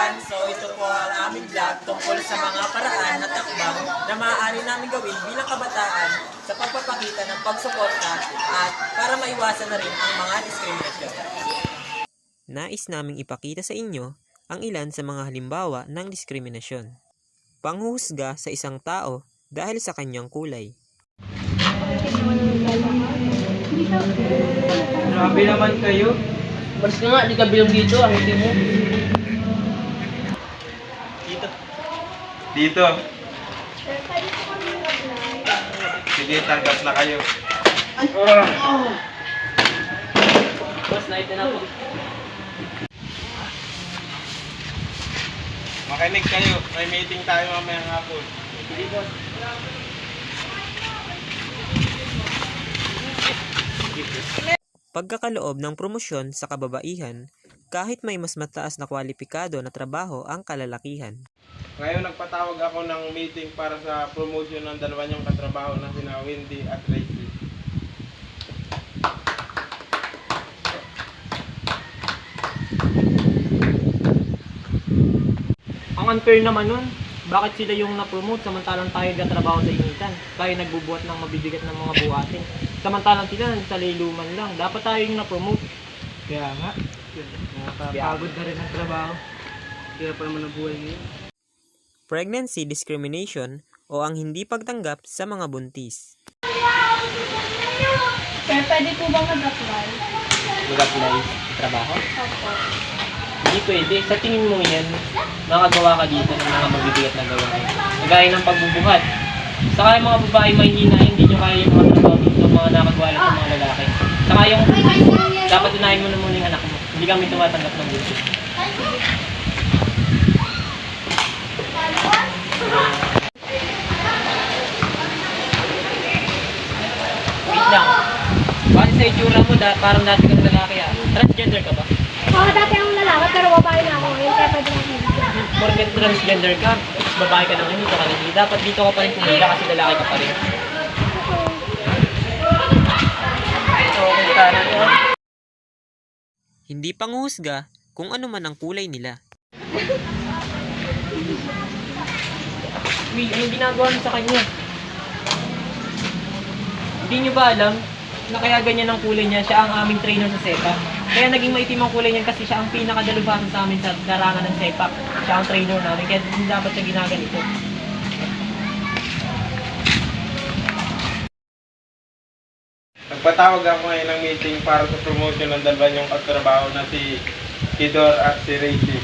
kabataan, so ito po ang aming vlog tungkol sa mga paraan at takbang na maaari namin gawin bilang kabataan sa pagpapakita ng pagsuporta at para maiwasan na rin ang mga diskriminasyon. Nais naming ipakita sa inyo ang ilan sa mga halimbawa ng diskriminasyon. Panghuhusga sa isang tao dahil sa kanyang kulay. Grabe naman kayo. Balis ka nga, di ka bilog dito, ang hindi mo. Dito. Sige, tanggap na kayo. Boss, naite na po. Makinig kayo. May meeting tayo mamayang hapon. Sige, boss. Pagkakaloob ng promosyon sa kababaihan kahit may mas mataas na kwalipikado na trabaho ang kalalakihan. Ngayon nagpatawag ako ng meeting para sa promotion ng dalawa niyong katrabaho na sina Wendy at Tracy. Ang unfair naman nun. Bakit sila yung na-promote samantalang tayo nagtatrabaho sa initan? Tayo nagbubuhat ng mabibigat ng mga buhatin. Samantalang sila sa liluman lang. Dapat tayo yung na-promote. Kaya nga. Nakapagod na rin ang trabaho. Kaya pa naman ang buhay ngayon. Pregnancy discrimination o ang hindi pagtanggap sa mga buntis. Sir, pwede po bang mag-apply? Mag-apply sa trabaho? Opo. Hindi pwede. Sa tingin mo yan, makagawa ka dito ng mga mabibigat na gawain. Kagaya ng pagbubuhat. Saka yung mga babae mahihina, hindi nyo kaya yung mga trabaho dito, mga nakagawa lang sa mga lalaki. Saka yung dapat unahin mo na muna yung anak mo. Hindi kami tumatanggap ng dito. Wait lang. Bakit sa itsura mo, parang dati kang lalaki ah. Transgender ka ba? Oo, dati ang lalaki, pero babae na ako ngayon, kaya pwede na Porket transgender ka, babae ka na ngayon, dito ka na dito. Dapat dito ka pa rin pumila kasi lalaki ka pa rin. So, kumita na yun. Hindi panghuhusga kung ano man ang kulay nila. Uy, anong ginagawa mo sa kanya? Hindi nyo ba alam na kaya ganyan ang kulay niya? Siya ang aming trainer sa SEPA. Kaya naging maitim ang kulay niya kasi siya ang pinakadalubasan sa amin sa larangan ng SEPA. Siya ang trainer namin, kaya hindi dapat siya ginaganito. Nagpatawag ako ngayon ng meeting para sa promotion ng dalawa niyong katrabaho na si Kidor at si Racy.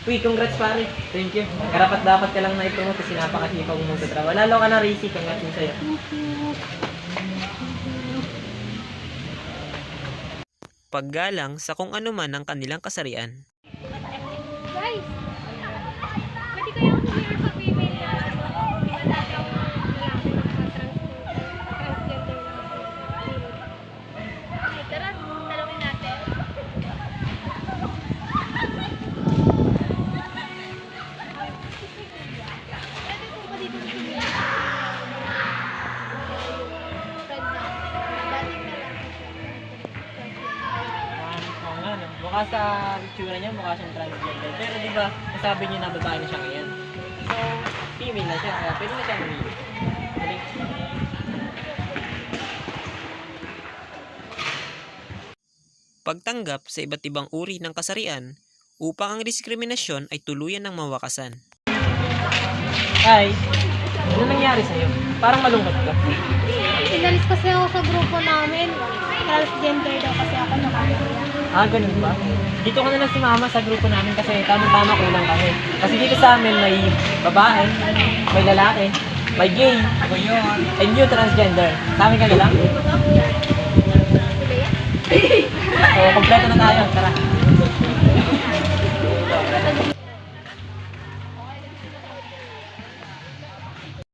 Uy, congrats pare. Thank you. Karapat dapat ka lang na i-promote kasi napakasipag mo sa trabaho. Lalo ka na, Racy. Congrats mo sa'yo. Paggalang sa kung ano man ang kanilang kasarian. Guys, pwede kayang humir sa female na pinatataw ng lalaki ng transgender na okay, tara, talawin natin. Pwede po ba dito sa female? Friend na. Dating na lang. Oo nga, no? Mukha sa itsura niya, mukha siyang transgender. Pero di ba, nasabi niyo na babae na siya ngayon. So, female na siya, kaya pwede na siyang humili. Galing. Pagtanggap sa iba't ibang uri ng kasarian upang ang diskriminasyon ay tuluyan ng mawakasan. Hi! Ano nangyari sa'yo? Parang malungkot ka. Inalis kasi ako sa grupo namin. Transgender daw kasi ako nakakaya. Ah, ganun ba? Dito ko na lang si mama sa grupo namin kasi tamang-tama kulang kami. Kasi dito sa amin may babae, may lalaki, may gay, and yung transgender. Sa amin ka na lang? So, kompleto na tayo. Tara.